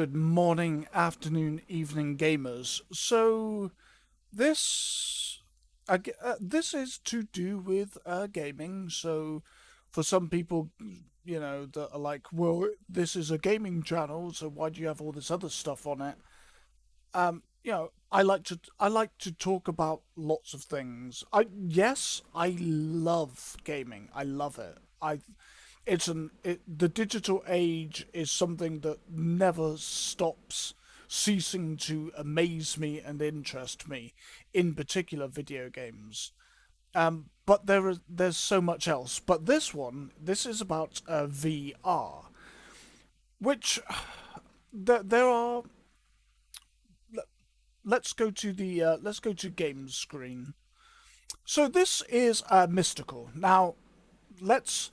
Good morning, afternoon, evening, gamers. So this, this is to do with gaming. So for some people, that are like, well, this is a gaming channel, so why do you have all this other stuff on it? I like to talk about lots of things. I love gaming. I love it. The digital age is something that never stops ceasing to amaze me and interest me, in particular video games. But there's so much else. But this is about VR, which there are. Let's go to games screen. So this is mystical. Now let's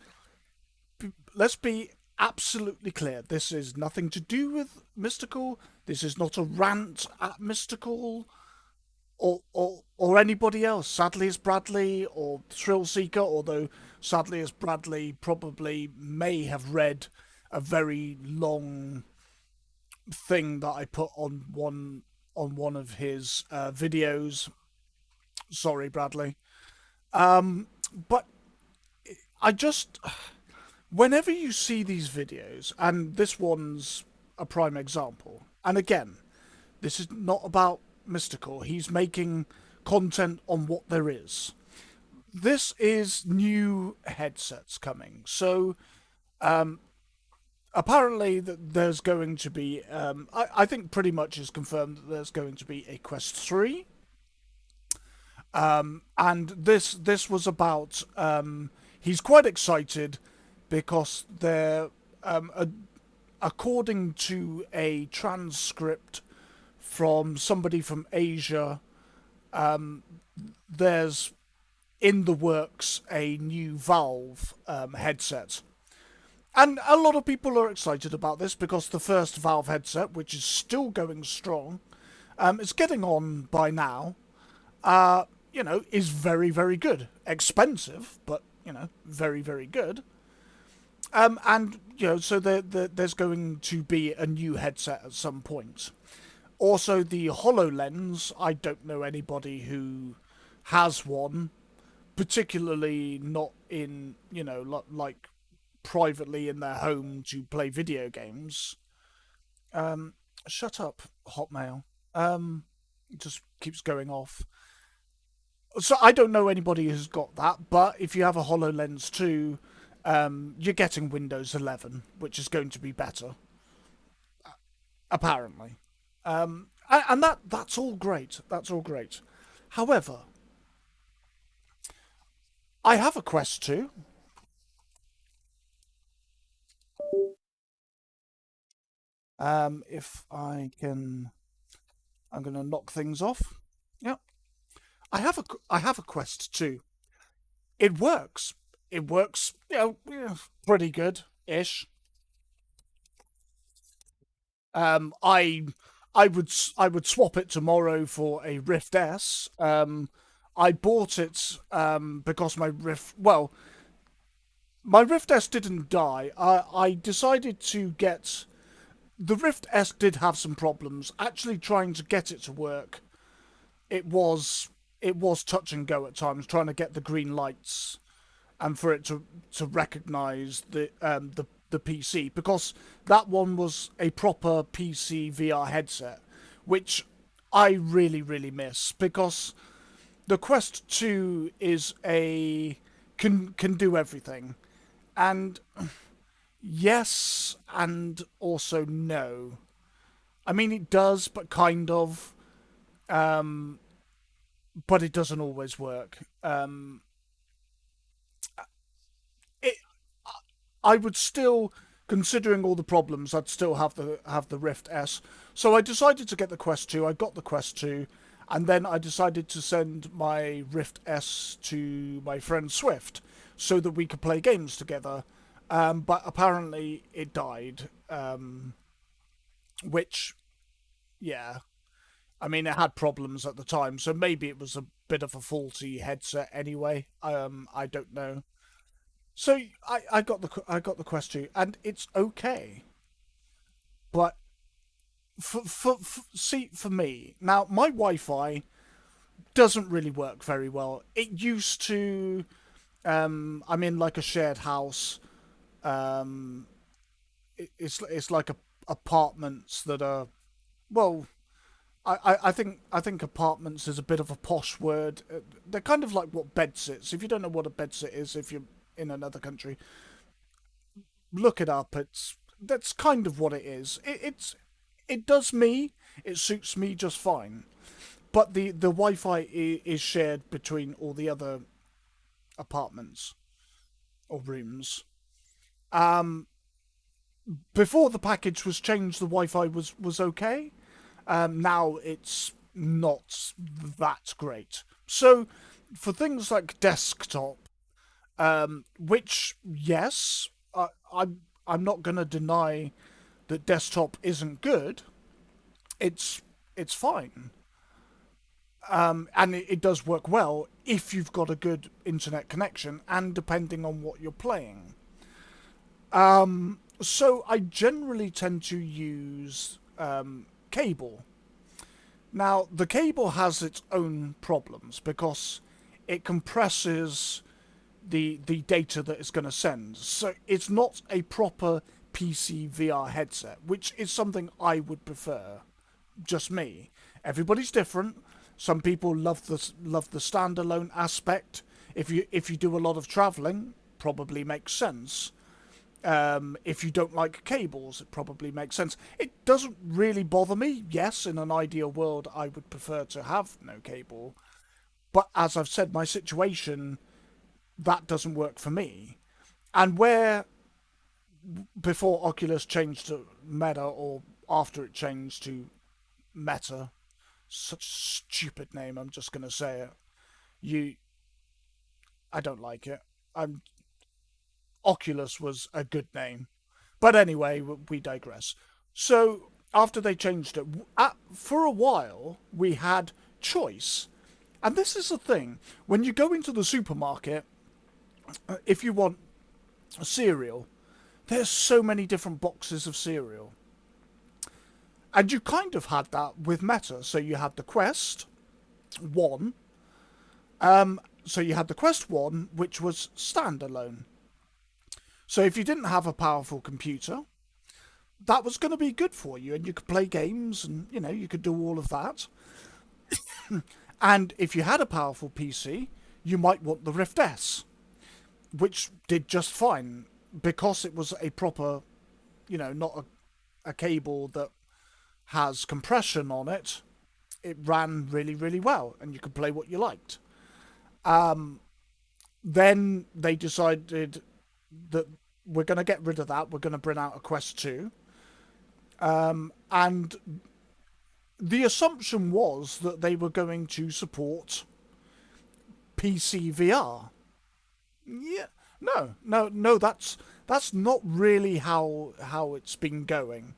let's be absolutely clear. This is nothing to do with mystical. This is not a rant at mystical or anybody else. Sadly, it's Bradley or Thrill Seeker. Although sadly, as Bradley probably may have read a very long thing that I put on one of his videos. Sorry, Bradley. But I just whenever you see these videos, and this one's a prime example, and again, this is not about mystical. He's making content on what there is. This is new headsets coming. So apparently there's going to be I think pretty much is confirmed that there's going to be a Quest 3. And this was about he's quite excited because they're according to a transcript from somebody from Asia, there's in the works a new Valve headset. And a lot of people are excited about this because the first Valve headset, which is still going strong, it's getting on by now, is very, very good. Expensive, but, very, very good. And, so there's going to be a new headset at some point. Also, the HoloLens, I don't know anybody who has one, particularly not in, like privately in their home to play video games. Shut up, Hotmail. It just keeps going off. So I don't know anybody who's got that, but if you have a HoloLens 2, you're getting Windows 11, which is going to be better, apparently. And that's all great. That's all great. However, I have a Quest 2. If I can, I'm going to knock things off. Yeah, I have a Quest 2. It works. It works, pretty good ish. I I would swap it tomorrow for a Rift S. I bought it because my Rift S didn't die. I decided to get the Rift S did have some problems. Actually, trying to get it to work, it was it was touch and go at times. Trying to get the green lights and for it to recognize the PC, because that one was a proper PC VR headset, which I really really miss, because the Quest 2 is a can do everything, and yes and also no. I mean it does, but kind of, but it doesn't always work. It I would still, considering all the problems, I'd still have the Rift S. So I decided to get the Quest 2. I got the Quest 2, and then I decided to send my Rift S to my friend Swift so that we could play games together. But apparently it died, which, yeah, I mean it had problems at the time, so maybe it was a bit of a faulty headset anyway. I don't know. So I got the Quest 2, and it's okay, but See, for me now, my Wi-Fi doesn't really work very well. It used to. I'm in like a shared house. Um, it's like apartments that are, well, I think apartments is a bit of a posh word. They're kind of like what bedsits. If you don't know what a bedsit is, if you're in another country, look it up. That's kind of what it is. It does me. It suits me just fine. But the Wi-Fi is shared between all the other apartments or rooms. Um, Before the package was changed, the Wi-Fi was okay. Now it's not that great. So for things like desktop, which yes, I'm not going to deny that desktop isn't good. It's it's fine, and it does work well if you've got a good internet connection and depending on what you're playing. So I generally tend to use cable. Now, the cable has its own problems because it compresses the data that it's going to send. So it's not a proper PC VR headset, which is something I would prefer. Just me. Everybody's different. Some people love the standalone aspect. If you do a lot of traveling, probably makes sense. If you don't like cables, it probably makes sense. It doesn't really bother me. Yes, in an ideal world, I would prefer to have no cable. But as I've said, my situation, that doesn't work for me. And where, before Oculus changed to Meta, or after it changed to Meta, such a stupid name, I'm just going to say it. You, I don't like it. I'm Oculus was a good name. But anyway, we digress. So after they changed it, for a while we had choice. And this is the thing: when you go into the supermarket, if you want a cereal, there's so many different boxes of cereal. And you kind of had that with Meta. So you had the Quest 1. So you had the Quest 1, which was standalone. So if you didn't have a powerful computer, that was going to be good for you, and you could play games, and you could do all of that. And if you had a powerful PC, you might want the Rift S, which did just fine because it was a proper, not a cable that has compression on it. It ran really, really well, and you could play what you liked. Then they decided that we're going to get rid of that. We're going to bring out a Quest 2. And the assumption was that they were going to support PC VR. Yeah, no. That's not really how it's been going.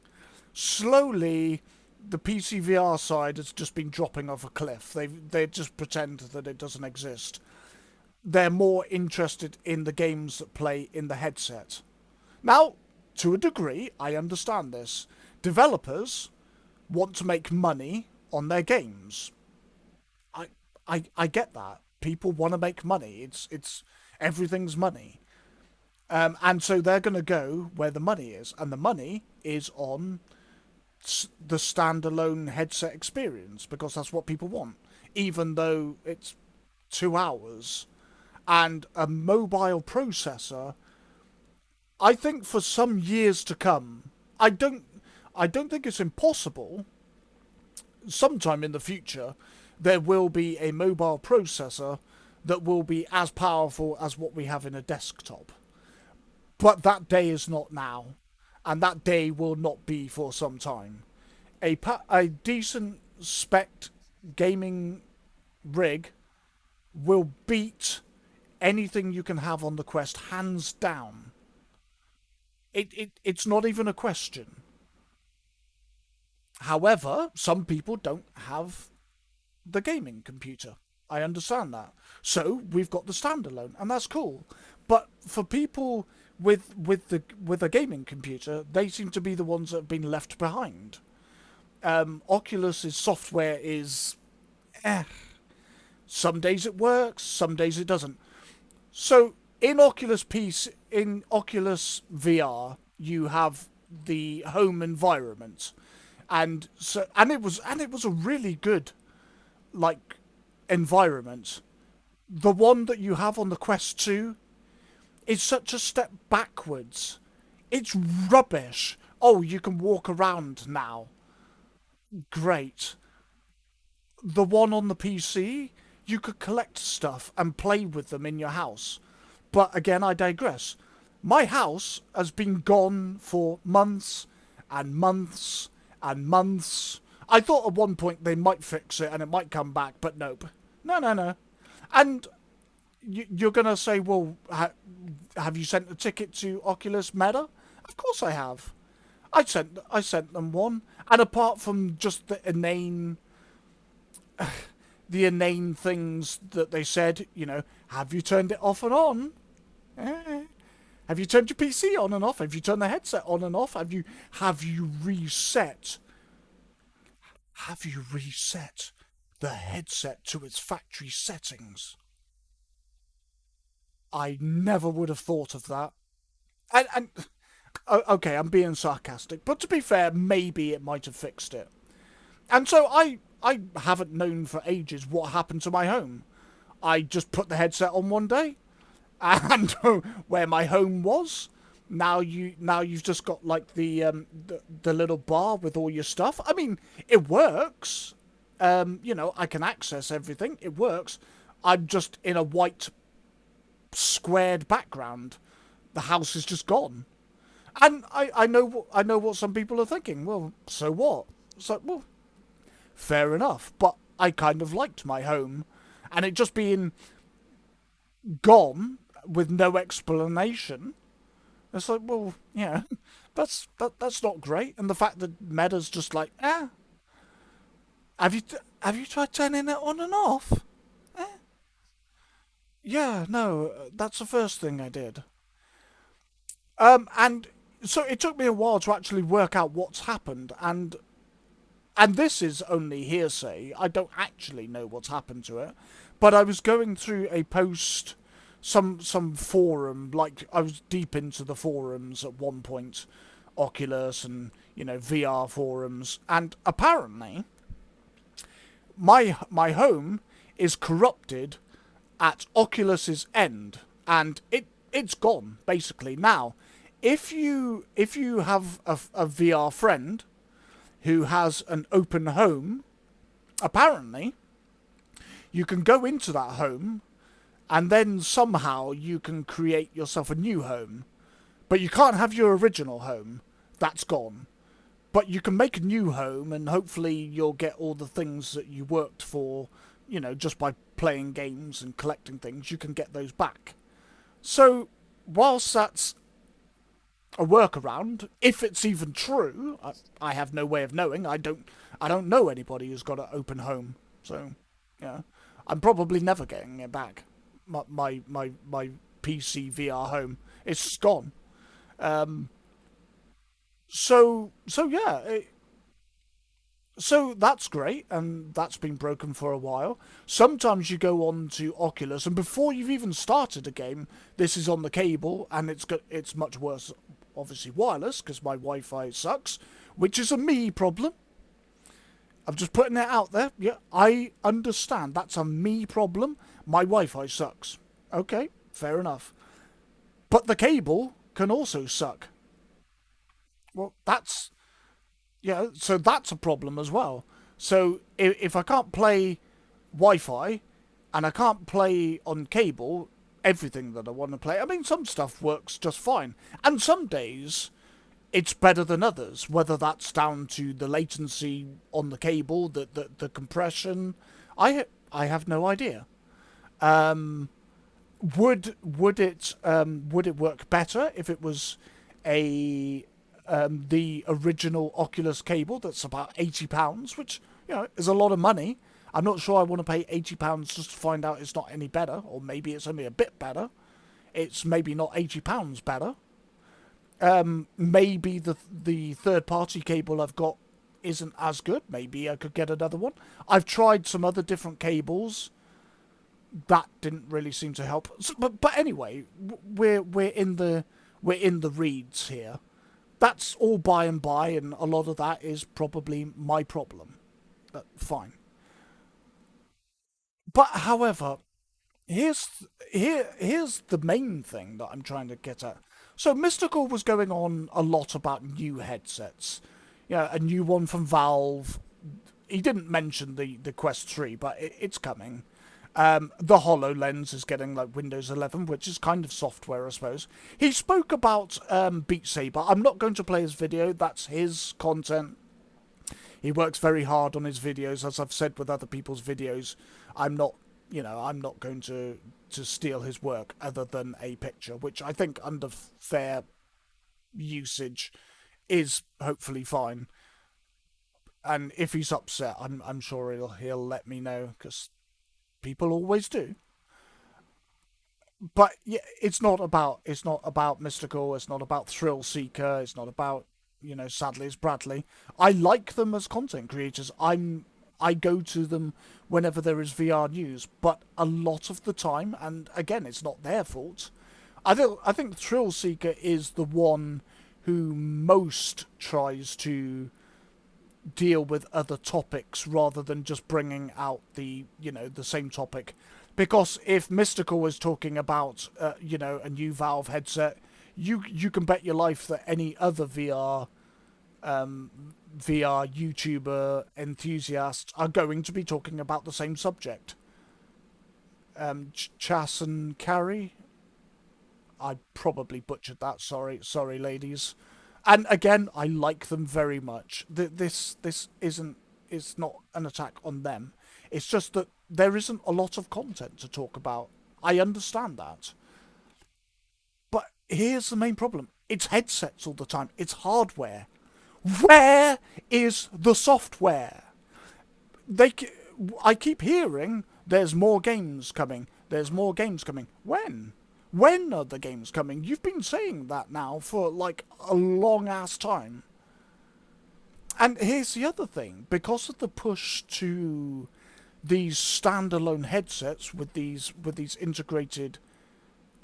Slowly, the PC VR side has just been dropping off a cliff. They just pretend that it doesn't exist. They're more interested in the games that play in the headset. Now, to a degree, I understand this. Developers want to make money on their games. I I get that. People want to make money. It's everything's money. And so they're going to go where the money is, and the money is on the standalone headset experience because that's what people want. Even though it's 2 hours and a mobile processor, I think for some years to come, I don't think it's impossible. Sometime in the future, there will be a mobile processor that will be as powerful as what we have in a desktop. But that day is not now, and that day will not be for some time. A decent spec gaming rig will beat anything you can have on the Quest hands down. It's not even a question. However, some people don't have the gaming computer. I understand that. So we've got the standalone, and that's cool. But for people with a gaming computer, they seem to be the ones that have been left behind. Oculus's software is eh. Some days it works, some days it doesn't. So in Oculus VR, you have the home environment, and it was a really good like environment. The one that you have on the Quest 2 is such a step backwards. It's rubbish. Oh, you can walk around now. Great. The one on the PC, you could collect stuff and play with them in your house. But again, I digress. My house has been gone for months and months and months. I thought at one point they might fix it and it might come back, but nope. No, no, no. And you're going to say, well, have you sent a ticket to Oculus Meta? Of course I have. I sent them one. And apart from just the inane things that they said, have you turned it off and on? Eh. Have you turned your PC on and off? Have you turned the headset on and off? Have you reset? Have you reset the headset to its factory settings? I never would have thought of that. And okay, I'm being sarcastic, but to be fair, maybe it might have fixed it. And so I haven't known for ages what happened to my home. I just put the headset on one day, and where my home was, now you've just got like the little bar with all your stuff. I mean, it works. I can access everything. It works. I'm just in a white squared background. The house is just gone. And I know what some people are thinking. Well, so what? It's like, well, fair enough. But I kind of liked my home, and it just being gone with no explanation. It's like, well, yeah, that's not great. And the fact that Meta's just like, have you tried turning it on and off? Yeah, no, that's the first thing I did. And so it took me a while to actually work out what's happened, and this is only hearsay. I don't actually know what's happened to it, but I was going through a post, some forum, like I was deep into the forums at one point, Oculus and VR forums, and apparently my home is corrupted at Oculus's end, and it's gone basically now. If you have a VR friend who has an open home, apparently you can go into that home and then somehow you can create yourself a new home. But you can't have your original home. That's gone. But you can make a new home and hopefully you'll get all the things that you worked for, just by playing games and collecting things, you can get those back. So, whilst that's a workaround, if it's even true, I have no way of knowing. I don't know anybody who's got an open home. So, yeah, I'm probably never getting it back. My PC VR home, it's just gone. Um, so yeah, so that's great, and that's been broken for a while. Sometimes you go on to Oculus, and before you've even started a game, this is on the cable, and it's much worse, obviously wireless, because my Wi-Fi sucks, which is a me problem. I'm just putting it out there. Yeah, I understand. That's a me problem. My Wi-Fi sucks. Okay, fair enough. But the cable can also suck. Well, so that's a problem as well. So if I can't play Wi-Fi and I can't play on cable everything that I want to play, I mean, some stuff works just fine. And some days it's better than others, whether that's down to the latency on the cable, the compression. I have no idea. Um, would it work better if it was a the original Oculus cable that's about £80, which is a lot of money. I'm not sure I want to pay £80 just to find out it's not any better, or maybe it's only a bit better. It's maybe not £80 better. Maybe the third party cable I've got isn't as good. Maybe I could get another one. I've tried some other different cables. That didn't really seem to help. So, but anyway, we're in the reeds here. That's all by and by, and a lot of that is probably my problem. Fine. But however, here's here's the main thing that I'm trying to get at. So Mystical was going on a lot about new headsets. Yeah, a new one from Valve. He didn't mention the Quest 3, but it's coming. The HoloLens is getting like Windows 11, which is kind of software, I suppose. He spoke about Beat Saber. I'm not going to play his video. That's his content. He works very hard on his videos, as I've said with other people's videos. I'm not, I'm not going to steal his work other than a picture, which I think under fair usage is hopefully fine. And if he's upset, I'm sure he'll let me know, because people always do. But yeah, it's not about Mystical. It's not about Thrill Seeker. It's not about sadly it's Bradley. I like them as content creators. I go to them whenever there is VR news, but a lot of the time, and again, it's not their fault. I think Thrill Seeker is the one who most tries to deal with other topics rather than just bringing out the same topic. Because if Mystical was talking about a new Valve headset, you can bet your life that any other VR YouTuber enthusiasts are going to be talking about the same subject. Chas and Carrie, I probably butchered that. Sorry, ladies. And again, I like them very much. This isn't is not an attack on them. It's just that there isn't a lot of content to talk about. I understand that. But here's the main problem. It's headsets all the time. It's hardware. Where is the software? They, I keep hearing there's more games coming. There's more games coming. When? When are the games coming? You've been saying that now for like a long ass time. And here's the other thing. Because of the push to these standalone headsets with these integrated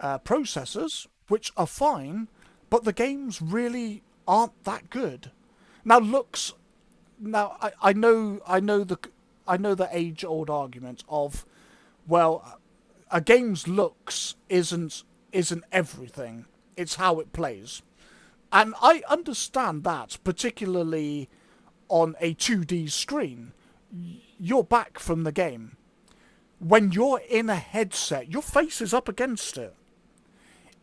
processors, which are fine, but the games really aren't that good. Now looks, now I know the age old argument of, well, a game's looks isn't everything. It's how it plays, and I understand that, particularly on a 2D screen. You're back from the game. When you're in a headset, your face is up against it.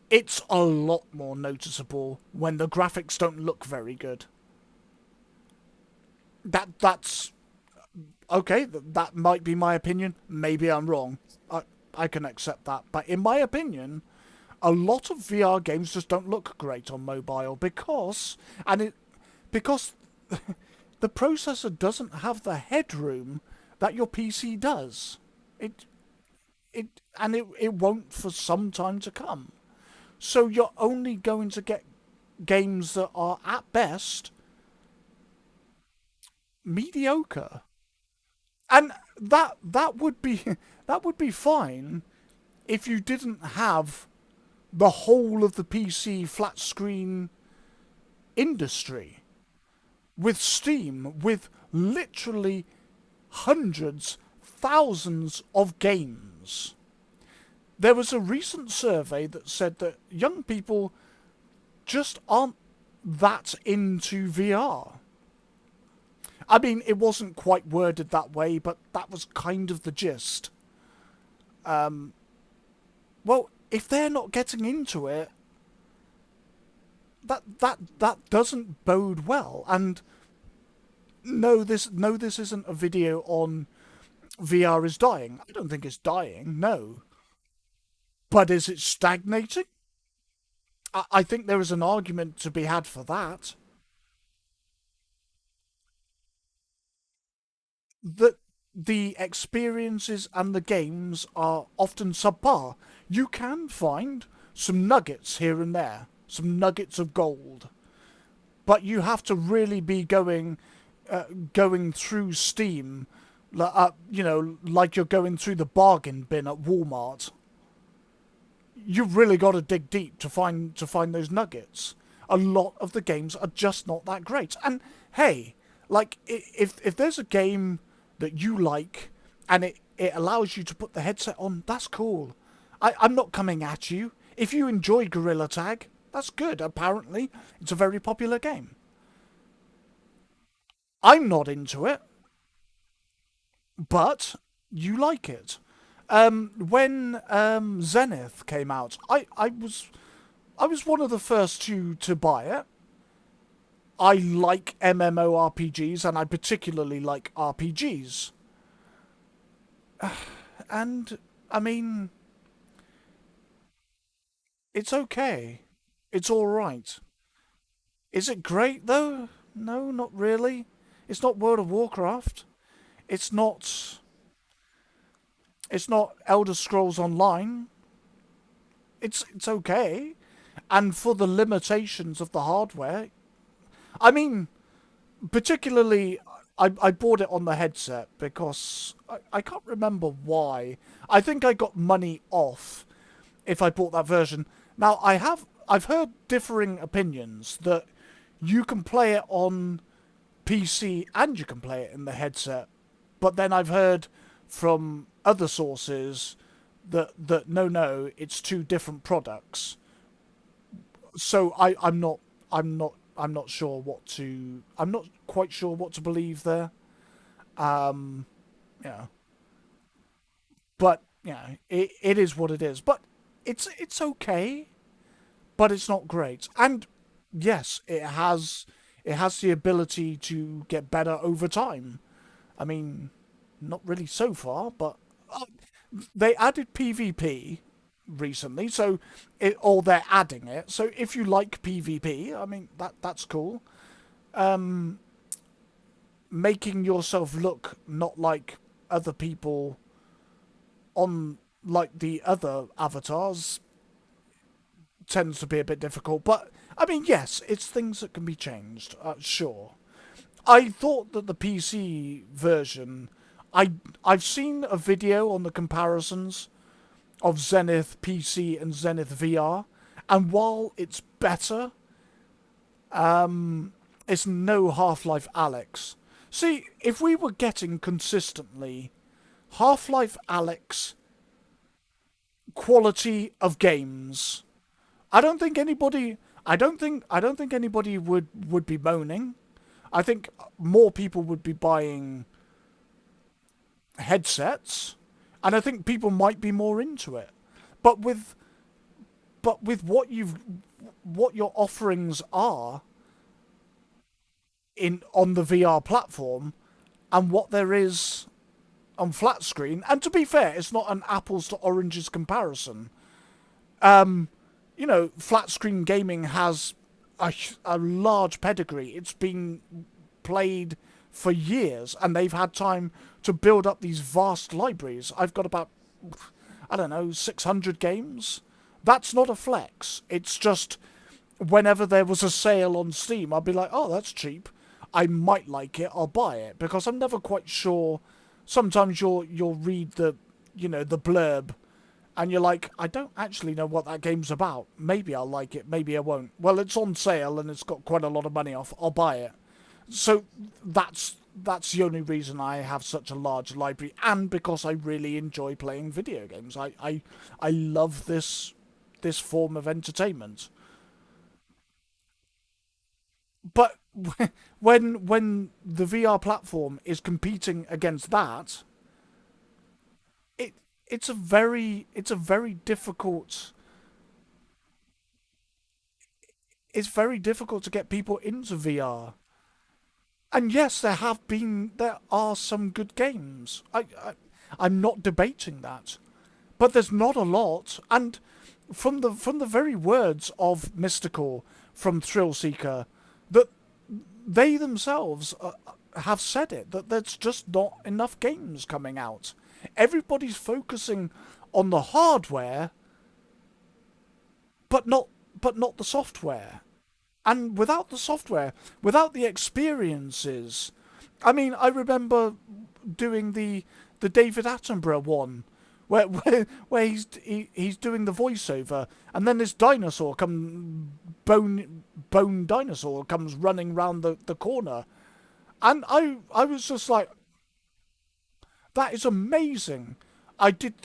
It's a lot more noticeable when the graphics don't look very good. That's okay. That might be my opinion. Maybe I'm wrong. I can accept that. But in my opinion, a lot of VR games just don't look great on mobile because the processor doesn't have the headroom that your PC does. It it won't for some time to come. So you're only going to get games that are at best mediocre. And that would be that would be fine if you didn't have the whole of the PC flat screen industry with Steam, with literally hundreds, thousands of games. There was a recent survey that said that young people just aren't that into VR. I mean, it wasn't quite worded that way, but that was kind of the gist. Well, if they're not getting into it, that doesn't bode well. And no, this isn't a video on VR is dying. I don't think it's dying. No, but is it stagnating? I think there is an argument to be had for that. That the experiences and the games are often subpar. You can find some nuggets here and there, some nuggets of gold, but you have to really be going. going through Steam, like you're going through the bargain bin at Walmart. You've really got to dig deep to find those nuggets. A lot of the games are just not that great. And hey, like if there's a game that you like and it allows you to put the headset on, that's cool. I'm not coming at you. If you enjoy Gorilla Tag, that's good. Apparently, it's a very popular game. I'm not into it, but you like it. When Zenith came out, I was one of the first to buy it. I like MMORPGs and I particularly like RPGs. And I mean, it's okay. It's all right. Is it great though? No, not really. It's not World of Warcraft. It's not. It's not Elder Scrolls Online. It's okay, and for the limitations of the hardware, I mean, particularly, I bought it on the headset because I can't remember why. I think I got money off if I bought that version. Now I've heard differing opinions that you can play it on PC and you can play it in the headset. But then I've heard from other sources that no, it's two different products. So I'm not sure what to I'm not quite sure what to believe there. Um, yeah, but yeah, it is what it is. But it's okay, but it's not great. And yes, it has the ability to get better over time. I mean, not really so far, but uh, they added PvP recently, so or they're adding it. So if you like PvP, I mean that's cool. Um, Making yourself look not like other people on like the other avatars tends to be a bit difficult. But I mean, yes, it's things that can be changed. Sure. I thought that the PC version, I've seen a video on the comparisons of Zenith PC and Zenith VR, and while it's better, it's no Half-Life Alex. See, if we were getting consistently Half-Life Alex quality of games, I don't think anybody I don't think anybody would be moaning. I think more people would be buying headsets, and I think people might be more into it. But with what your offerings are in on the VR platform and what there is on flat screen, and to be fair, it's not an apples to oranges comparison. Flat screen gaming has a large pedigree. It's been played for years, and they've had time to build up these vast libraries. I've got about, I don't know, 600 games. That's not a flex. It's just whenever there was a sale on Steam, I'd be like, oh, that's cheap. I might like it. I'll buy it because I'm never quite sure. Sometimes you'll read the blurb, and you're like, I don't actually know what that game's about. Maybe I'll like it. Maybe I won't. Well, it's on sale and it's got quite a lot of money off. I'll buy it. So that's the only reason I have such a large library, and because I really enjoy playing video games. I love this form of entertainment. But when the VR platform is competing against that, it it's a very difficult it's very difficult to get people into VR. And yes, there are some good games. I'm not debating that, but there's not a lot. And from the very words of Mystical from Thrill Seeker, that they themselves have said it, that there's just not enough games coming out. Everybody's focusing on the hardware, but not the software. And without the software, without the experiences, I mean, I remember doing the David Attenborough one, where he's doing the voiceover, and then this dinosaur bone dinosaur comes running round the corner, and I was just like, that is amazing. I did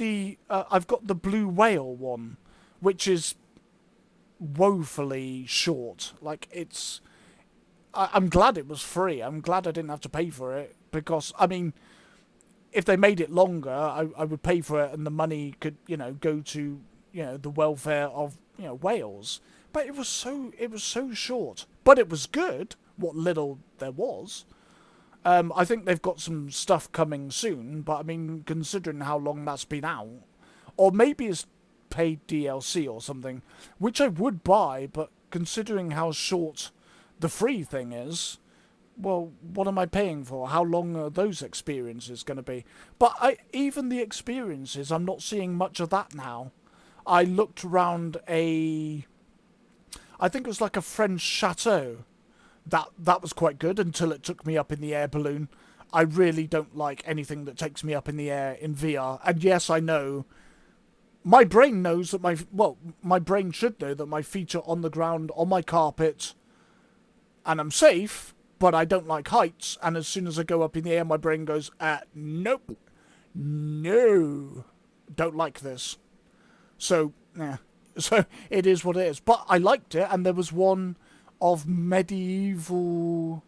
I've got the blue whale one, which is woefully short. Like I'm glad it was free. I'm glad I didn't have to pay for it because I mean, if they made it longer, I would pay for it, and the money could go to the welfare of whales. But it was so short. But it was good. What little there was. I think they've got some stuff coming soon. But I mean, considering how long that's been out, or maybe it's paid DLC or something, which I would buy. But considering how short the free thing is, well, what am I paying for? How long are those experiences going to be? But even the experiences, I'm not seeing much of that now. I looked around I think it was like a French chateau. That was quite good until it took me up in the air balloon. I really don't like anything that takes me up in the air in VR. And yes, I know. My brain knows that my brain should know that my feet are on the ground, on my carpet, and I'm safe, but I don't like heights. And as soon as I go up in the air, my brain goes, nope, no, don't like this. So, yeah. So it is what it is. But I liked it, and there was one of medieval,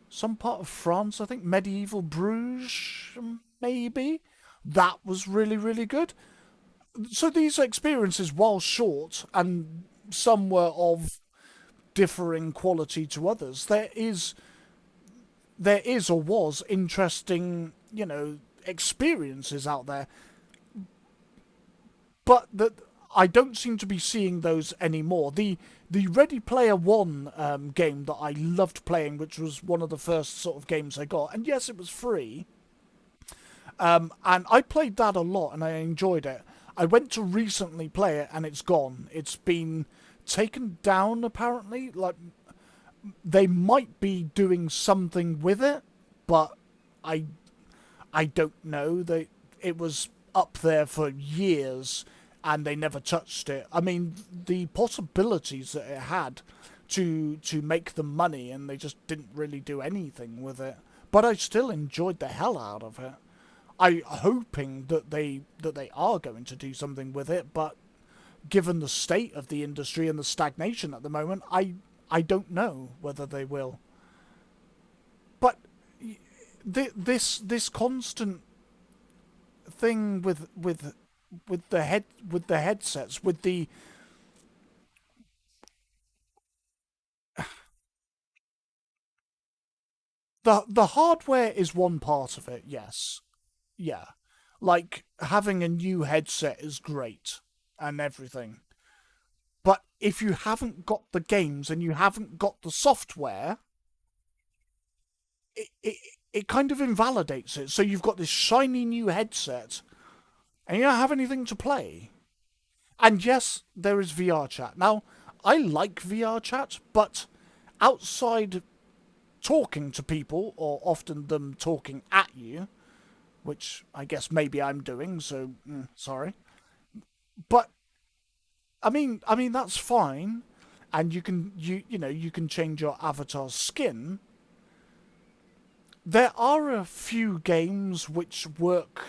some part of France, I think, medieval Bruges, maybe. That was really, really good. So these experiences, while short, and some were of differing quality to others, there is or was interesting, experiences out there, but that I don't seem to be seeing those anymore. The Ready Player One game that I loved playing, which was one of the first sort of games I got, and yes, it was free. And I played that a lot, and I enjoyed it. I went to recently play it, and it's gone. It's been taken down apparently. Like they might be doing something with it, but I I don't know. It was up there for years and they never touched it. I mean, the possibilities that it had to make them money, and they just didn't really do anything with it. But I still enjoyed the hell out of it. I hoping that they are going to do something with it, but given the state of the industry and the stagnation at the moment, I don't know whether they will. But this constant thing with the headsets with the hardware is one part of it. Yes, yeah, like having a new headset is great and everything. But if you haven't got the games and you haven't got the software, it, it, it kind of invalidates it. So you've got this shiny new headset and you don't have anything to play. And yes, there is VR chat. Now, I like VR chat, but outside talking to people, or often them talking at you, which I guess maybe I'm doing, so sorry. But I mean that's fine, and you can change your avatar's skin. There are a few games which work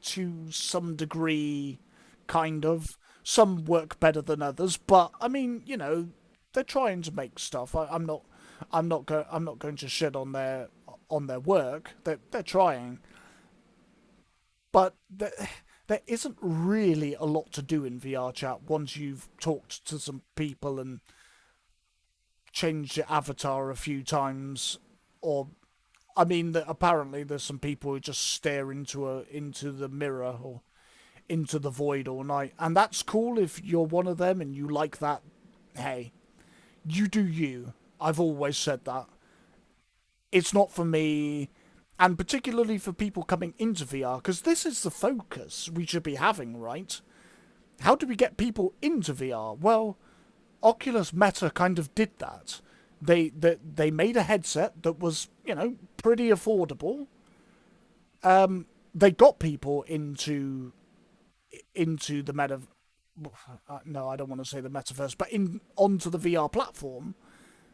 to some degree, kind of. Some work better than others, but I mean, they're trying to make stuff. I'm not going to shit on their work. They're trying, but there isn't really a lot to do in VR chat once you've talked to some people and changed your avatar a few times. Or, I mean, apparently there's some people who just stare into the mirror or into the void all night, and that's cool if you're one of them and you like that. Hey, you do you. I've always said that. It's not for me, and particularly for people coming into VR, because this is the focus we should be having, right? How do we get people into VR? Well, Oculus Meta kind of did that. They made a headset that was, pretty affordable. They got people into the meta. No, I don't want to say the metaverse, but in onto the VR platform.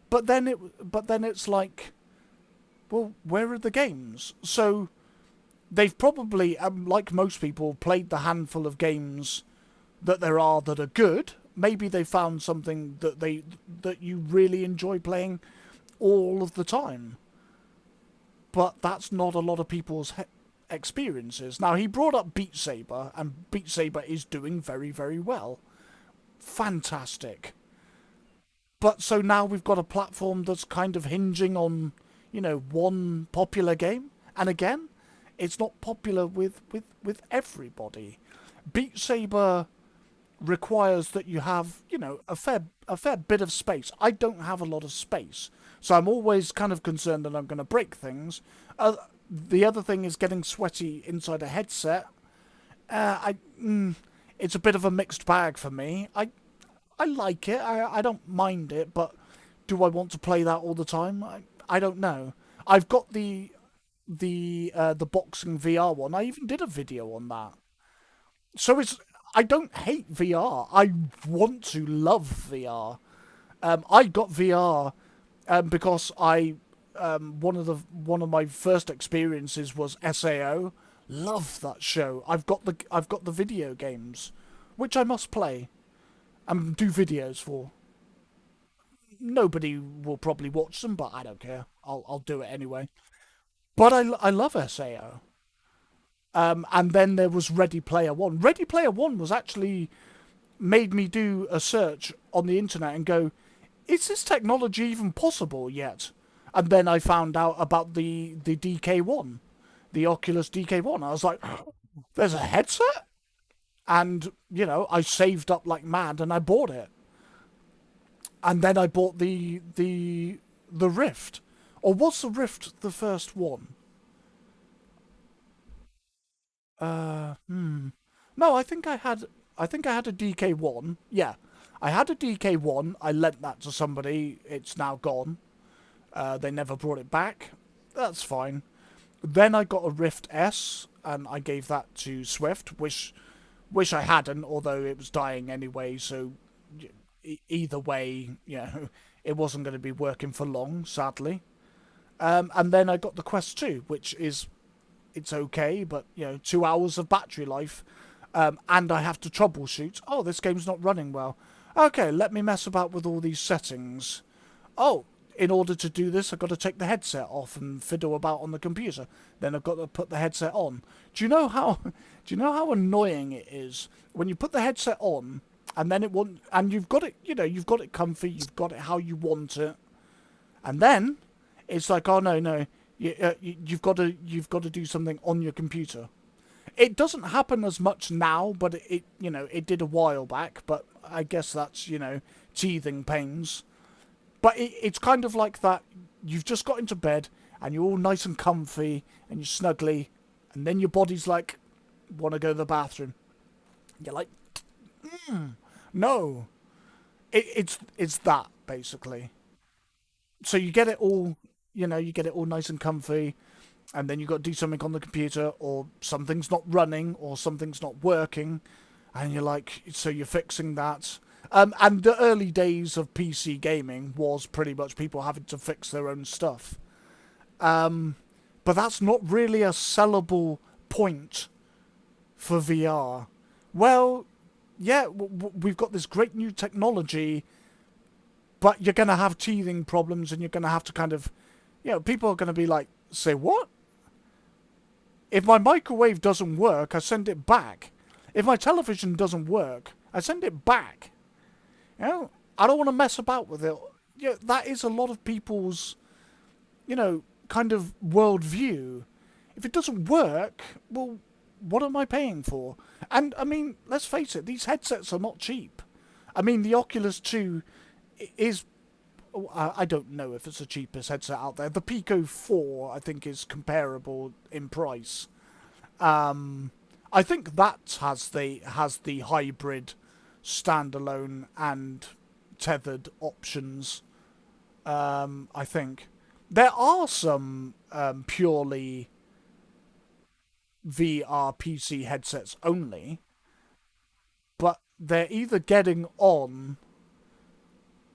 But then it's like, well, where are the games? So they've probably, like most people, played the handful of games that there are that are good. Maybe they found something that you really enjoy playing all of the time, but that's not a lot of people's experiences. Now, he brought up Beat Saber, and Beat Saber is doing very, very well. Fantastic. But so now we've got a platform that's kind of hinging on, one popular game. And again, it's not popular with everybody. Beat Saber requires that you have, a fair bit of space. I don't have a lot of space, so I'm always kind of concerned that I'm going to break things. The other thing is getting sweaty inside a headset. It's a bit of a mixed bag for me. I like it. I don't mind it, but do I want to play that all the time? I don't know. I've got the boxing VR one. I even did a video on that. So it's I don't hate VR. I want to love VR. I got VR because I one of my first experiences was SAO. Love that show. I've got the video games, which I must play and do videos for. Nobody will probably watch them, but I don't care. I'll do it anyway. But I love SAO. And then there was Ready Player One. Ready Player One was actually made me do a search on the internet and go, is this technology even possible yet? And then I found out about the DK1, the Oculus DK1. I was like, there's a headset? And, I saved up like mad and I bought it. And then I bought the Rift. Or was the Rift the first one? No, I think I had a DK1. Yeah. I had a DK1. I lent that to somebody. It's now gone. They never brought it back. That's fine. Then I got a Rift S, and I gave that to Swift. Wish I hadn't, although it was dying anyway. So either way, it wasn't going to be working for long, sadly. And then I got the Quest 2, which is it's okay, but 2 hours of battery life, and I have to troubleshoot. Oh, this game's not running well. Okay, let me mess about with all these settings. Oh, in order to do this, I've got to take the headset off and fiddle about on the computer. Then I've got to put the headset on. Do you know how? Do you know how annoying it is when you put the headset on and then it won't, and you've got it, you've got it comfy, you've got it how you want it, and then it's like, oh no, no, you've got to do something on your computer. It doesn't happen as much now, but it did a while back. But I guess that's teething pains. But it's kind of like that. You've just got into bed and you're all nice and comfy and you're snuggly, and then your body's like, want to go to the bathroom. You're like, no. It's that basically. So you get it all, you get it all nice and comfy, and then you got to do something on the computer, or something's not running, or something's not working, and you're like, so you're fixing that. And the early days of PC gaming was pretty much people having to fix their own stuff. But that's not really a sellable point for VR. Well, yeah, we've got this great new technology, but you're going to have teething problems, and you're going to have to kind of, people are going to be like, say what? If my microwave doesn't work, I send it back. If my television doesn't work, I send it back. I don't want to mess about with it. That is a lot of people's, kind of worldview. If it doesn't work, well, what am I paying for? And, I mean, let's face it, these headsets are not cheap. I mean, the Oculus 2 is... I don't know if it's the cheapest headset out there. The Pico 4, I think, is comparable in price. I think that has the hybrid, standalone, and tethered options. I think there are some purely VR PC headsets only, but they're either getting on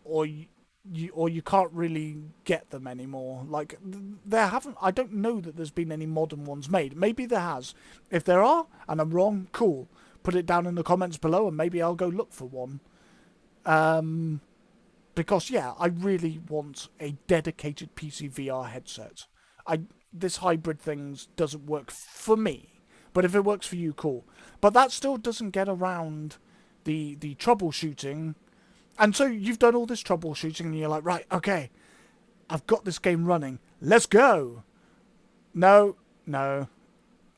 or you can't really get them anymore. Like there haven't. I don't know that there's been any modern ones made. Maybe there has. If there are, and I'm wrong, cool. Put it down in the comments below, and maybe I'll go look for one. Um, because yeah, I really want a dedicated PC VR headset. I This hybrid thing doesn't work for me, but if it works for you, cool. But that still doesn't get around the troubleshooting. And so you've done all this troubleshooting, and you're like, right, okay, I've got this game running. Let's go. No, no,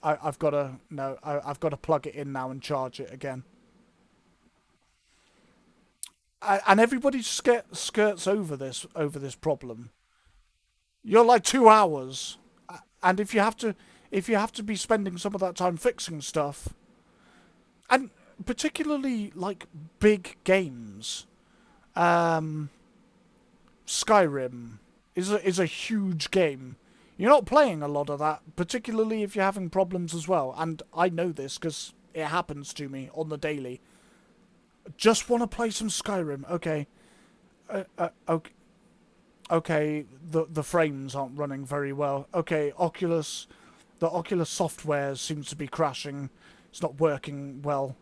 I've got to no, I've got to plug it in now and charge it again. And everybody skirts over this problem. You're like 2 hours, and if you have to be spending some of that time fixing stuff, and particularly like big games, um, Skyrim is a huge game. You're not playing a lot of that, particularly if you're having problems as well. And I know this because it happens to me on the daily. Just want to play some Skyrim. Okay, okay, okay. The frames aren't running very well. Okay, the Oculus software seems to be crashing. It's not working well.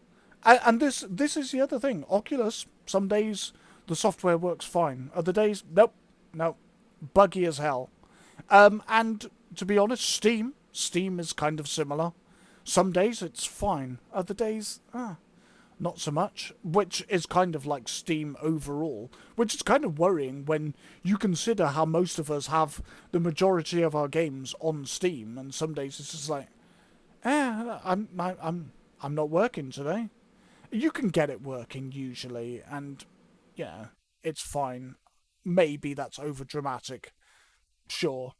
And this is the other thing. Oculus, some days the software works fine. Other days, nope, nope, buggy as hell. And to be honest, Steam is kind of similar. Some days it's fine. Other days, not so much, which is kind of like Steam overall, which is kind of worrying when you consider how most of us have the majority of our games on Steam, and some days it's just like, I'm not working today. You can get it working usually, and yeah, it's fine. Maybe that's over dramatic, sure,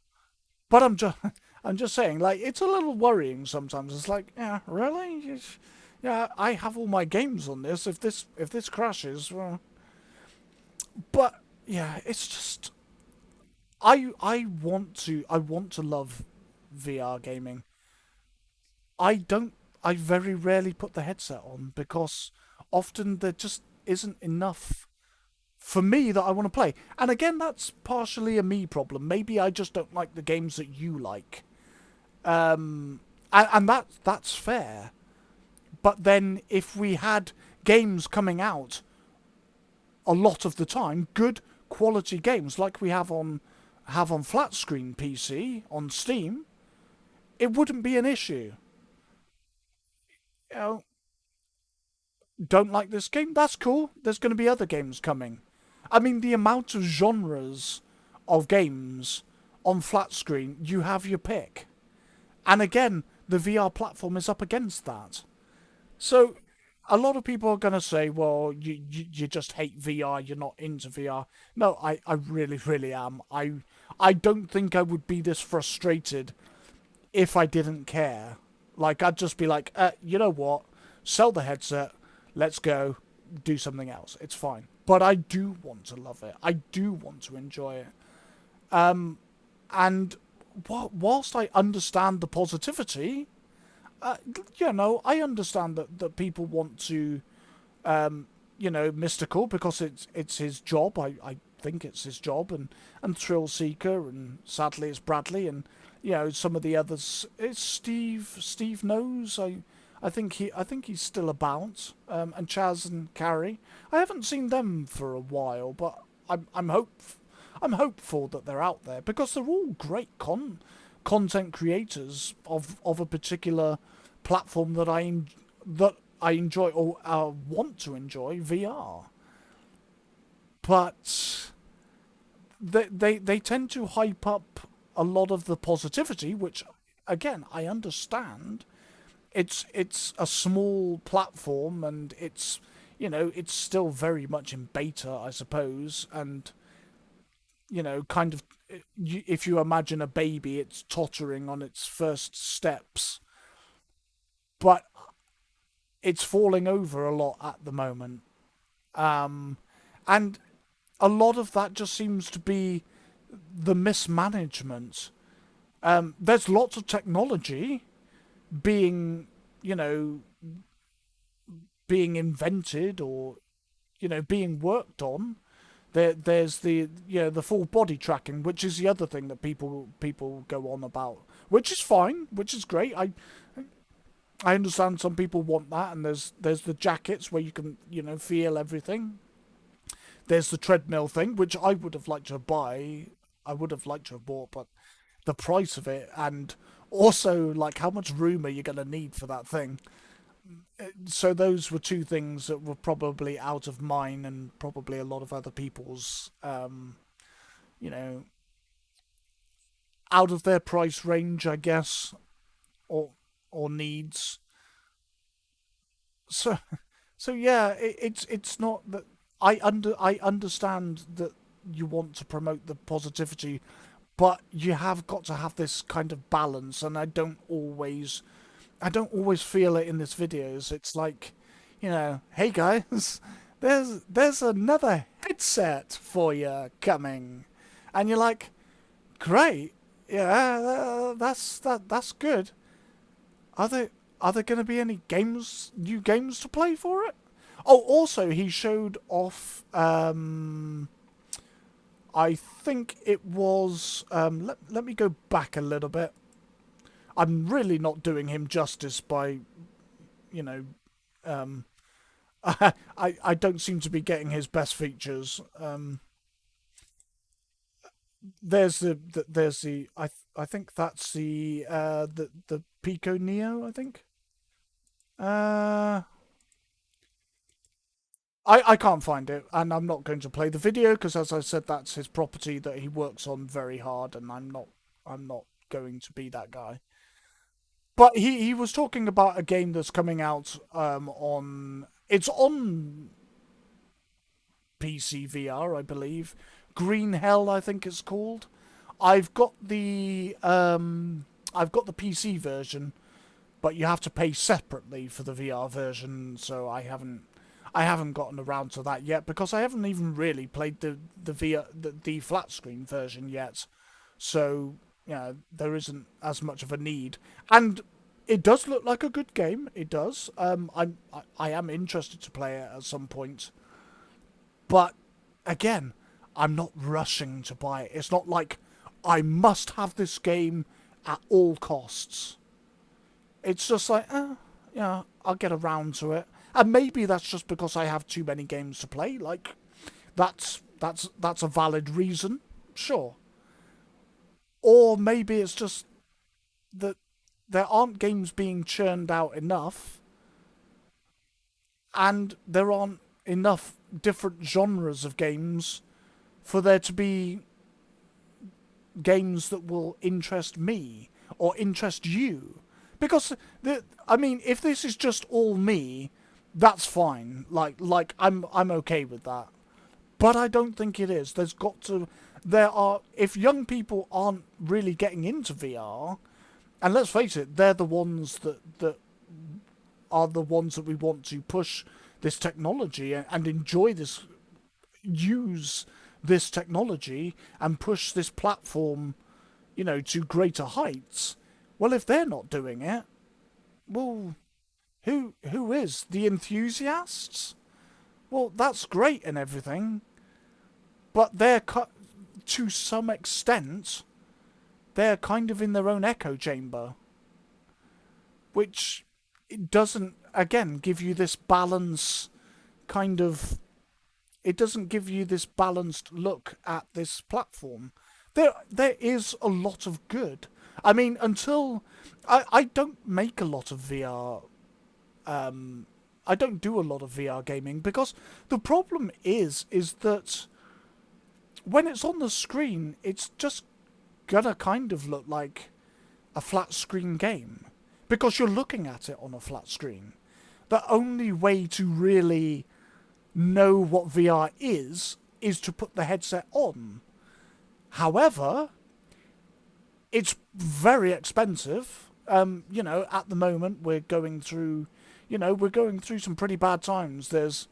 but I'm just saying, like, it's a little worrying sometimes. It's like, yeah, really? Yeah, I have all my games on this. If this crashes, well, but yeah, it's just I want to love VR gaming. I don't. I very rarely put the headset on because often there just isn't enough for me that I want to play. And again, that's partially a me problem. Maybe I just don't like the games that you like. And that's fair. But then if we had games coming out a lot of the time, good quality games like we have on flat screen PC on Steam, it wouldn't be an issue. You know, don't like this game? That's cool. There's going to be other games coming. I mean, the amount of genres of games on flat screen, you have your pick. And again, the VR platform is up against that. So a lot of people are going to say, well, you just hate VR, you're not into VR. No, I really, really am. I don't think I would be this frustrated if I didn't care. Like, I'd just be like, you know what? Sell the headset. Let's go do something else. It's fine. But I do want to love it. I do want to enjoy it. And whilst I understand the positivity, uh, I understand that people want to, Mystical because it's his job. I think it's his job, and Thrill Seeker, and sadly it's Bradley, and some of the others. It's Steve knows. I think he's still about. And Chaz and Carrie. I haven't seen them for a while, but I'm hopeful that they're out there because they're all great content creators of a particular platform that I enjoy or want to enjoy, VR. But they tend to hype up a lot of the positivity, which again I understand. It's a small platform, and it's still very much in beta, I suppose, and kind of, if you imagine a baby, it's tottering on its first steps, but it's falling over a lot at the moment. And a lot of that just seems to be the mismanagement. There's lots of technology being, you know, being invented or being worked on. There's the the full body tracking, which is the other thing that people go on about, which is fine, which is great. I understand some people want that, and there's the jackets where you can feel everything. There's the treadmill thing, which I would have liked to buy. I would have liked to have bought, but the price of it, and also like how much room are you going to need for that thing? So those were two things that were probably out of mine and probably a lot of other people's, you know, out of their price range, I guess, or needs. So so yeah, it's not that I understand that you want to promote the positivity, but you have got to have this kind of balance, and I don't always feel it in this videos. It's like, hey guys, there's another headset for you coming, and you're like, great, yeah, that's good. Are there are there going to be any new games to play for it? Oh, also he showed off. I think it was. Let me go back a little bit. I'm really not doing him justice by, you know, um, I don't seem to be getting his best features. There's the I think that's the Pico Neo. I think. Uh, I can't find it, and I'm not going to play the video because, as I said, that's his property that he works on very hard, and I'm not going to be that guy. But he was talking about a game that's coming out on it's on PC VR, I believe. Green Hell, I think it's called. I've got the PC version, but you have to pay separately for the VR version, so I haven't gotten around to that yet because I haven't even really played the VR the flat screen version yet. So there isn't as much of a need, and it does look like a good game. It does. I am interested to play it at some point, but again, I'm not rushing to buy it. It's not like I must have this game at all costs. It's just like, yeah, I'll get around to it. And maybe that's just because I have too many games to play. Like, that's a valid reason, sure. Or maybe it's just that there aren't games being churned out enough, and there aren't enough different genres of games for there to be games that will interest me or interest you. Because I mean, if this is just all me, that's fine. Like I'm okay with that. But I don't think it is. There are if young people aren't really getting into VR, and let's face it, they're the ones that are the ones that we want to push this technology and enjoy this, use this technology and push this platform, to greater heights. Well, if they're not doing it, well, who is? The enthusiasts? Well, that's great and everything, but to some extent, they're kind of in their own echo chamber, which it doesn't, again, give you this balance kind of. It doesn't give you this balanced look at this platform. There is a lot of good. I mean, until I don't make a lot of VR. I don't do a lot of VR gaming because the problem is that when it's on the screen, it's just gonna kind of look like a flat screen game because you're looking at it on a flat screen. The only way to really know what VR is to put the headset on. However, it's very expensive. At the moment we're going through some pretty bad times. There's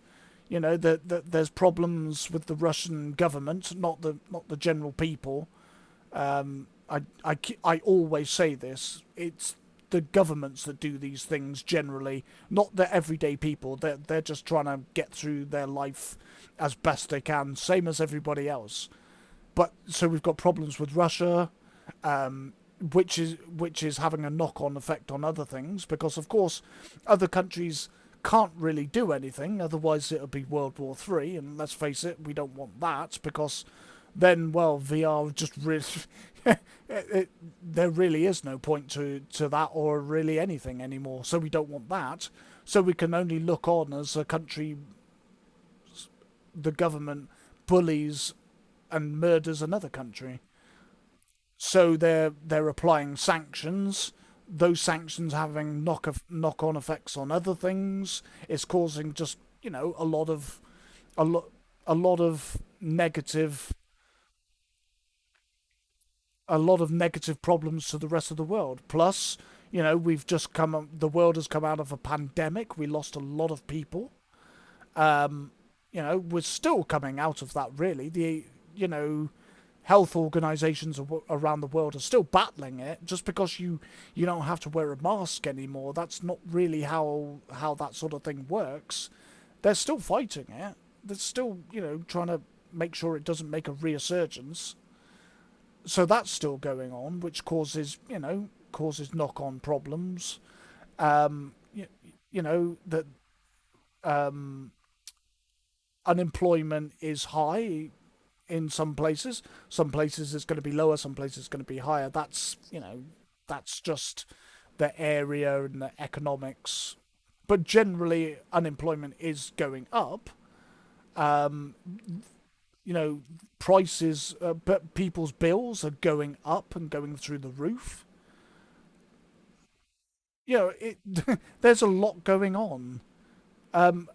That there's problems with the Russian government, not the general people. I always say this. It's the governments that do these things generally, not the everyday people. They're just trying to get through their life as best they can, same as everybody else. But so we've got problems with Russia, which is having a knock-on effect on other things, because of course other countries can't really do anything, otherwise it'll be World War Three, and let's face it, we don't want that, because then, well, VR just really there really is no point to that or really anything anymore. So we don't want that. So we can only look on as a country, the government bullies and murders another country. So they're applying sanctions. Those sanctions having knock on effects on other things. It's causing just a lot a lot of negative a lot of negative problems to the rest of the world. Plus, the world has come out of a pandemic. We lost a lot of people. We're still coming out of that. Really, health organisations around the world are still battling it. Just because you don't have to wear a mask anymore, that's not really how that sort of thing works. They're still fighting it. They're still trying to make sure it doesn't make a resurgence. So that's still going on, which causes knock on problems. That unemployment is high in some places. Some places it's going to be lower, some places it's going to be higher. That's just the area and the economics. But generally, unemployment is going up. Um, Prices, but people's bills are going up and going through the roof. It there's a lot going on. Um,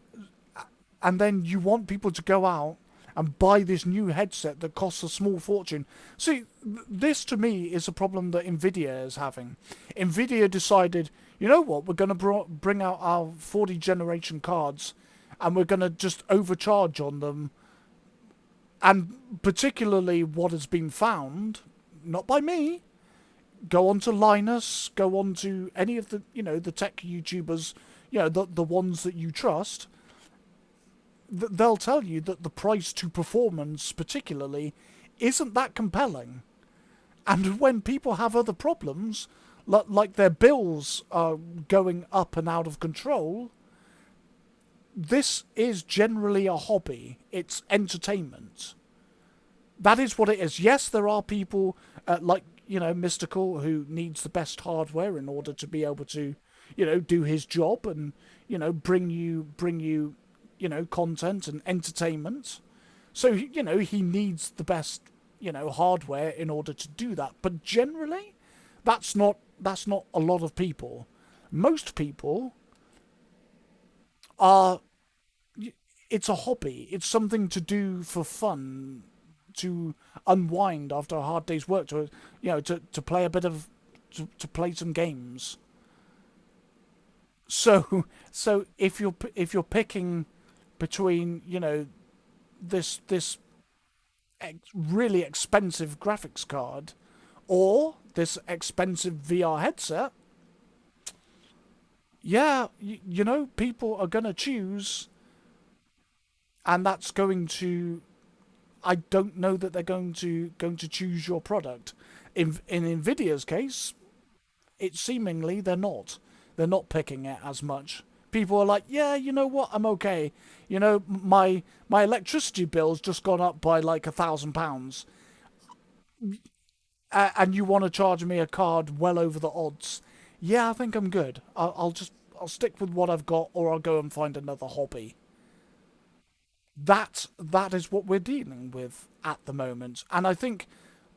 and then you want people to go out and buy this new headset that costs a small fortune. See, this to me is a problem that Nvidia is having. Nvidia decided, you know what, we're going to bring out our 40 generation cards and we're going to just overcharge on them. And particularly what has been found, not by me, go on to Linus, go on to any of the tech YouTubers, the ones that you trust, they'll tell you that the price to performance particularly isn't that compelling. And when people have other problems, like their bills are going up and out of control, this is generally a hobby. It's entertainment. That is what it is. Yes, there are people like Mystical who needs the best hardware in order to be able to do his job and bring you content and entertainment. So he needs the best hardware in order to do that. But generally, that's not a lot of people. Most people are, it's a hobby. It's something to do for fun, to unwind after a hard day's work, to play a bit of, to play some games. So if you're picking between this really expensive graphics card or this expensive VR headset, yeah, people are gonna choose, and that's going to. I don't know that they're going to choose your product. In Nvidia's case, it seemingly they're not. They're not picking it as much. People are like, yeah, you know what, I'm okay. My electricity bill's just gone up by like £1,000, and you want to charge me a card well over the odds. Yeah, I think I'm good. I'll stick with what I've got, or I'll go and find another hobby. That is what we're dealing with at the moment, and I think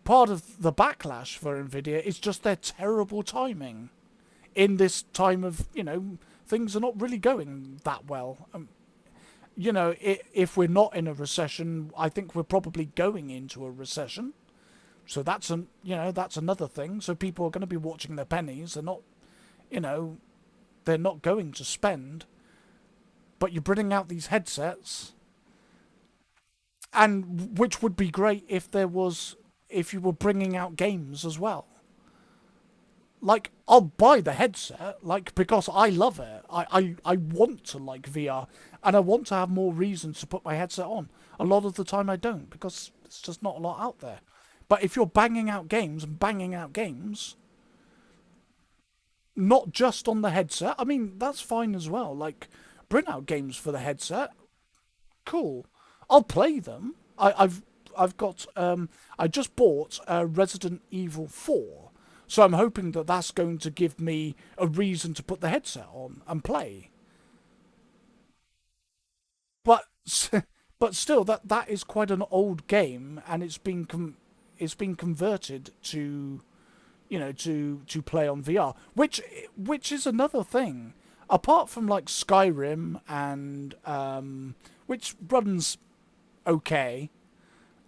part of the backlash for Nvidia is just their terrible timing in this time of things are not really going that well. If we're not in a recession, I think we're probably going into a recession. So that's another thing. So people are going to be watching their pennies. They're not, they're not going to spend. but you're bringing out these headsets, and which would be great if you were bringing out games as well. Like, I'll buy the headset, like, because I love it. I want to like VR, and I want to have more reasons to put my headset on. A lot of the time I don't, because there's just not a lot out there. But if you're banging out games and banging out games, not just on the headset, I mean, that's fine as well. Like, bring out games for the headset. Cool. I'll play them. I've got I just bought Resident Evil 4. So I'm hoping that that's going to give me a reason to put the headset on and play. But but still, that is quite an old game, and it's been converted to, to play on VR, which is another thing. Apart from like Skyrim and which runs okay.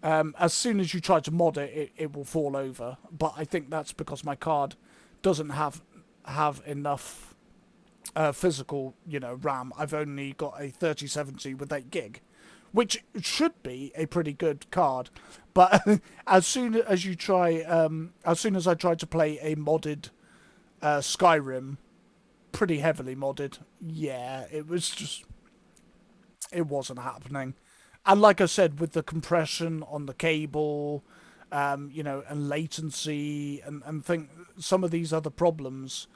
As soon as you try to mod it will fall over. But I think that's because my card doesn't have enough physical, RAM. I've only got a 3070 with 8 gig, which should be a pretty good card. But as soon as I tried to play a modded Skyrim, pretty heavily modded, yeah, it wasn't happening. And like I said, with the compression on the cable, and latency, and some of these other problems,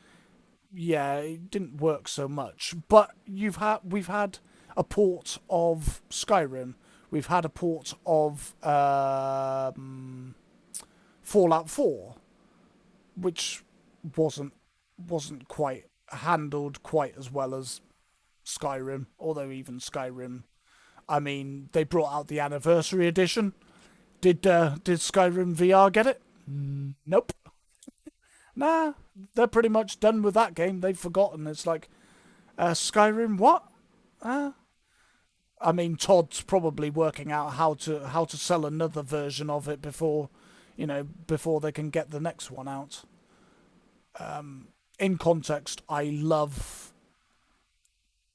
yeah, it didn't work so much. But we've had a port of Skyrim, we've had a port of Fallout 4, which wasn't quite handled quite as well as Skyrim, although even Skyrim, I mean, they brought out the anniversary edition. Did Skyrim VR get it? Nope. Nah, they're pretty much done with that game. They've forgotten. It's like, Skyrim what? I mean, Todd's probably working out how to sell another version of it before they can get the next one out. In context, I love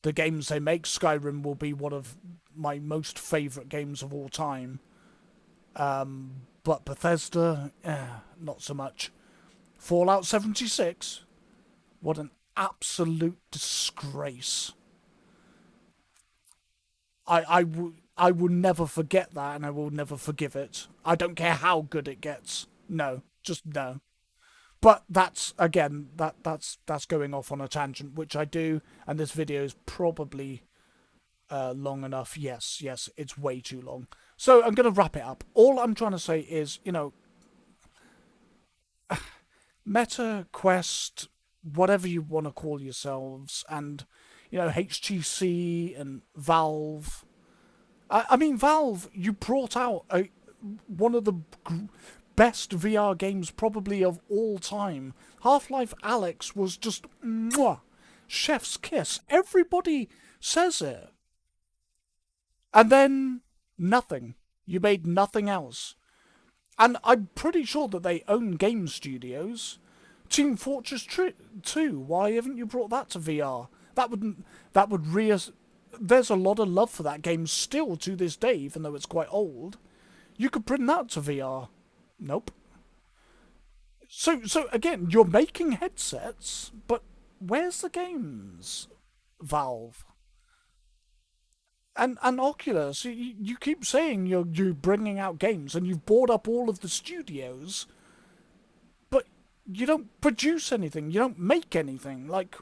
the games they make. Skyrim will be one of my most favourite games of all time. But Bethesda, not so much. Fallout 76, what an absolute disgrace. I will never forget that, and I will never forgive it. I don't care how good it gets. No, just no. But that's again that's going off on a tangent, which I do, and this video is probably long enough. Yes, it's way too long. So I'm going to wrap it up. All I'm trying to say is, Meta, Quest, whatever you want to call yourselves, and HTC and Valve. I mean, Valve, you brought out one of the best VR games probably of all time. Half-Life Alyx was just mwah, chef's kiss. Everybody says it. And then nothing. You made nothing else. And I'm pretty sure that they own game studios. Team Fortress 2, why haven't you brought that to VR? That would there's a lot of love for that game still to this day, even though it's quite old. You could bring that to VR. Nope. So again, you're making headsets, but where's the games, Valve? And Oculus, you keep saying you're bringing out games, and you've bought up all of the studios, but you don't produce anything. You don't make anything. Like,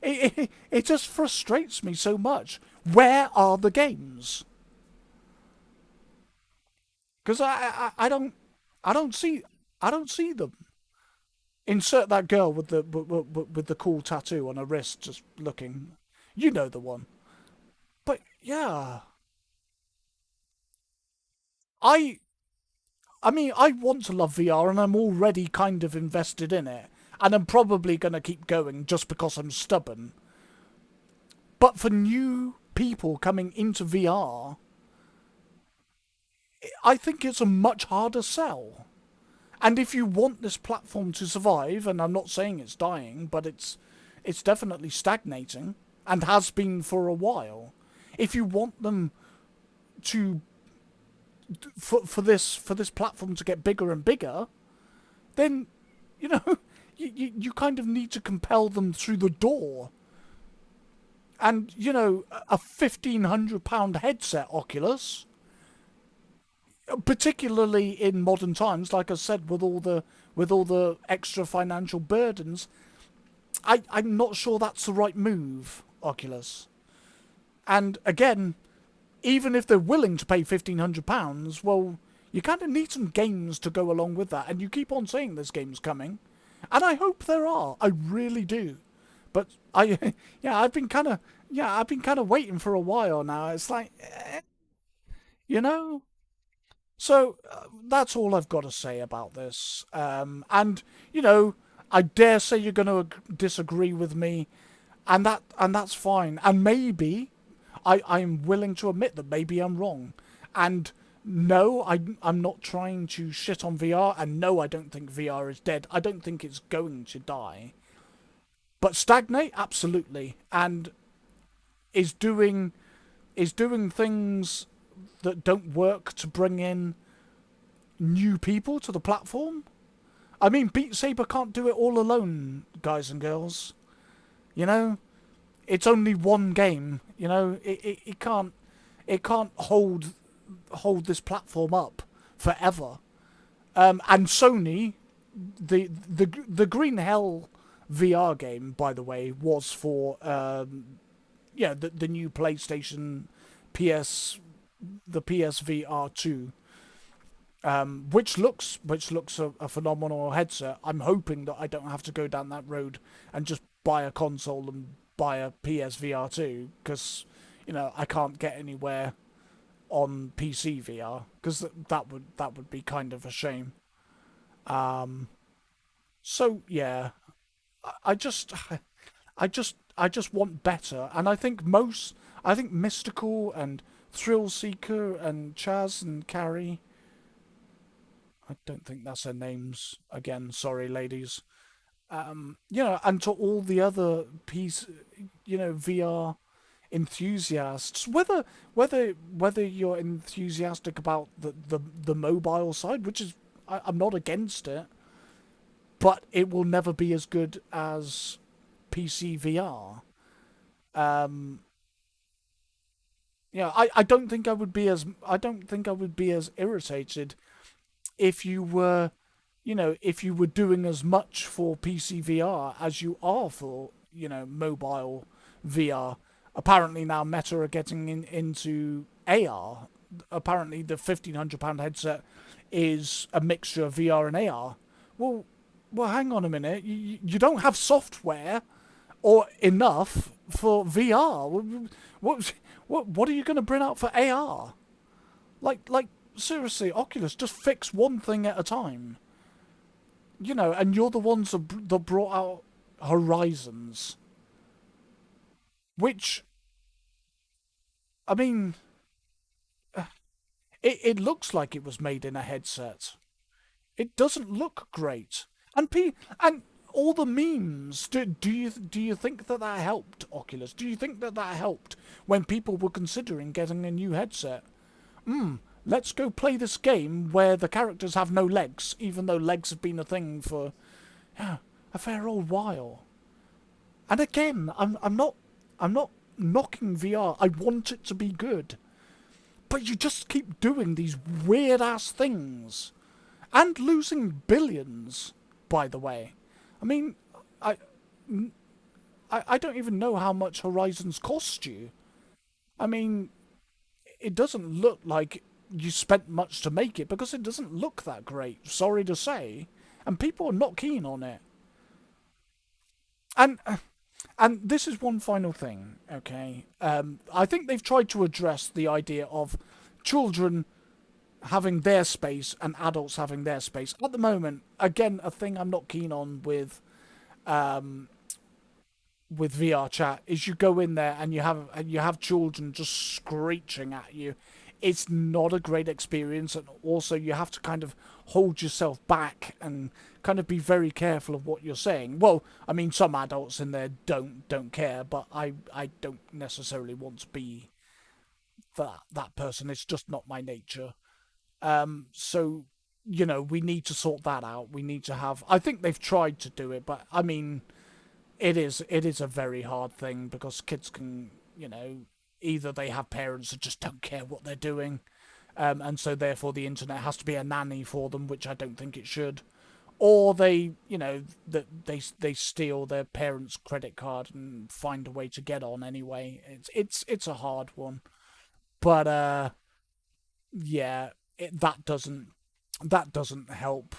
it just frustrates me so much. Where are the games? Because I don't see them. Insert that girl with the cool tattoo on her wrist, just looking. You know the one. But yeah, I I mean, I want to love VR, and I'm already kind of invested in it, and I'm probably gonna keep going just because I'm stubborn. But for new people coming into VR, I think it's a much harder sell. And if you want this platform to survive, and I'm not saying it's dying, but it's definitely stagnating. and has been for a while. If you want them to for this platform to get bigger and bigger, then you know you kind of need to compel them through the door. And a £1,500 headset, Oculus, particularly in modern times, like I said, with all the extra financial burdens, I'm not sure that's the right move, Oculus. And again, even if they're willing to pay £1,500, well, you kind of need some games to go along with that. And you keep on saying there's games coming, and I hope there are. I really do. But yeah, I've been kind of waiting for a while now. It's like, you know. So that's all I've got to say about this. And I dare say you're going to disagree with me, and that's fine. And maybe I'm willing to admit that maybe I'm wrong. And no, I'm not trying to shit on VR. And no, I don't think VR is dead. I don't think it's going to die. But stagnate, absolutely, and is doing things that don't work to bring in new people to the platform. I mean, Beat Saber can't do it all alone, guys and girls. You know, it's only one game. It can't hold this platform up forever. And Sony, the Green Hell VR game, by the way, was for the new PlayStation PS the PSVR 2, which looks a phenomenal headset. I'm hoping that I don't have to go down that road and just buy a console and buy a PSVR 2, because I can't get anywhere on PC VR, because that would be kind of a shame. Um, so yeah, I just I just want better, and I think Mystical and Thrill Seeker and Chaz and Carrie. I don't think that's their names. Again, sorry, ladies. And to all the other VR enthusiasts, whether you're enthusiastic about the mobile side, which is I'm not against it, but it will never be as good as PC VR. Um, I don't think I would be as irritated if you were doing as much for PC VR as you are for mobile VR. Apparently now Meta are getting into AR. Apparently the £1,500 headset is a mixture of VR and AR. Well, hang on a minute. You don't have software or enough for VR. What are you going to bring out for AR? Like seriously, Oculus, just fix one thing at a time. And you're the ones that brought out Horizons, which, I mean, it looks like it was made in a headset. It doesn't look great, and all the memes. Do you think that helped, Oculus? Do you think that helped when people were considering getting a new headset? Let's go play this game where the characters have no legs, even though legs have been a thing for a fair old while. And again, I'm not knocking VR. I want it to be good, but you just keep doing these weird ass things and losing billions. By the way, I mean, I I don't even know how much Horizons cost you. I mean, it doesn't look like you spent much to make it, because it doesn't look that great, sorry to say. And people are not keen on it. And this is one final thing, okay? I think they've tried to address the idea of children having their space and adults having their space. At the moment, again, a thing I'm not keen on um, with VR chat is you go in there and you have children just screeching at you it's not a great experience, and also you have to kind of hold yourself back and kind of be very careful of what you're saying. Well, I mean, some adults in there don't care, but I don't necessarily want to be that person. It's just not my nature. So we need to sort that out. We need to have. I think they've tried to do it, but I mean, it is a very hard thing because kids can either they have parents that just don't care what they're doing, and so therefore the internet has to be a nanny for them, which I don't think it should. Or they, that they steal their parents' credit card and find a way to get on anyway. It's a hard one, but yeah, that doesn't help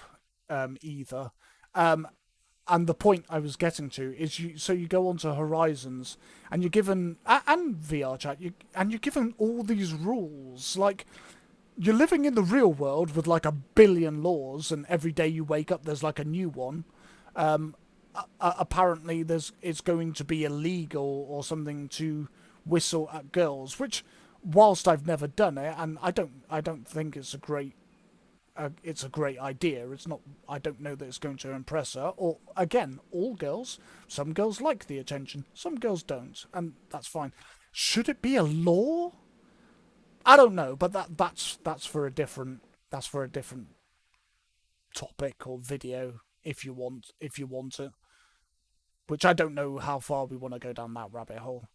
either. Um, and the point I was getting to is you go onto Horizons and you're given and VR chat and you're given all these rules like you're living in the real world with like a billion laws and every day you wake up there's like a new one. Apparently it's going to be illegal or something to whistle at girls, which whilst I've never done it and I don't think it's a great idea. It's not. I don't know that it's going to impress her. Or again, all girls. Some girls like the attention. Some girls don't, and that's fine. Should it be a law? I don't know, but that's for a different topic or video if you want it. Which I don't know how far we want to go down that rabbit hole.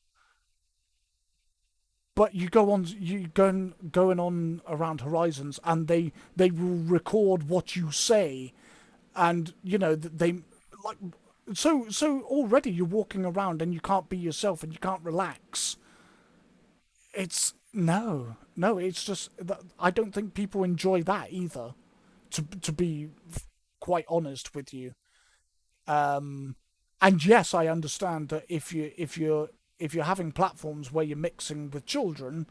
But going on around Horizons, and they will record what you say, and they like so already you're walking around and you can't be yourself and you can't relax. It's no, it's just that I don't think people enjoy that either. To be quite honest with you, and yes, I understand that if you're having platforms where you're mixing with children,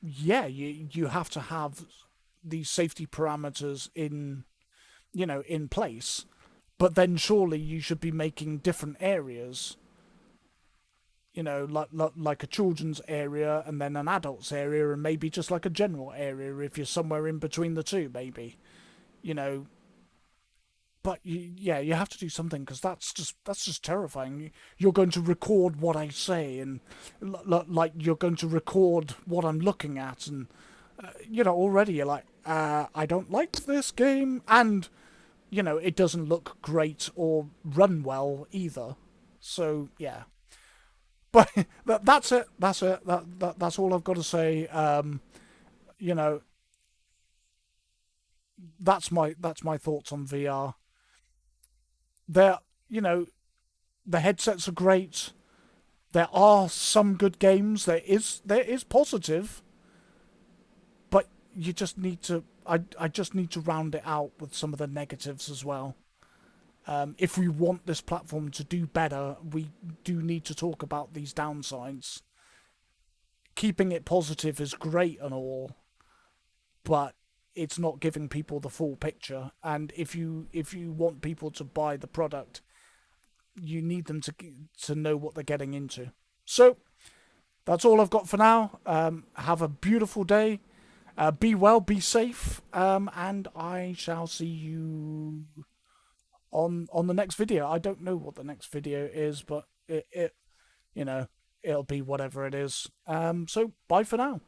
yeah, you have to have these safety parameters in place. But then surely you should be making different areas, like a children's area and then an adults area and maybe just like a general area if you're somewhere in between the two, maybe, you know. But yeah, you have to do something because that's just terrifying. You're going to record what I say, and like you're going to record what I'm looking at, and already you're like, I don't like this game, and it doesn't look great or run well either. So yeah, but that's it. That's it. That's all I've got to say. You know, that's my thoughts on VR. There, you know, the headsets are great. There are some good games. There is positive, but you just need to. I just need to round it out with some of the negatives as well. If we want this platform to do better, we do need to talk about these downsides. Keeping it positive is great and all, but it's not giving people the full picture. And if you want people to buy the product, you need them to know what they're getting into. So that's all I've got for now. Have a beautiful day. Be well, be safe, and I shall see you on the next video. I don't know what the next video is, but it you know it'll be whatever it is. So bye for now.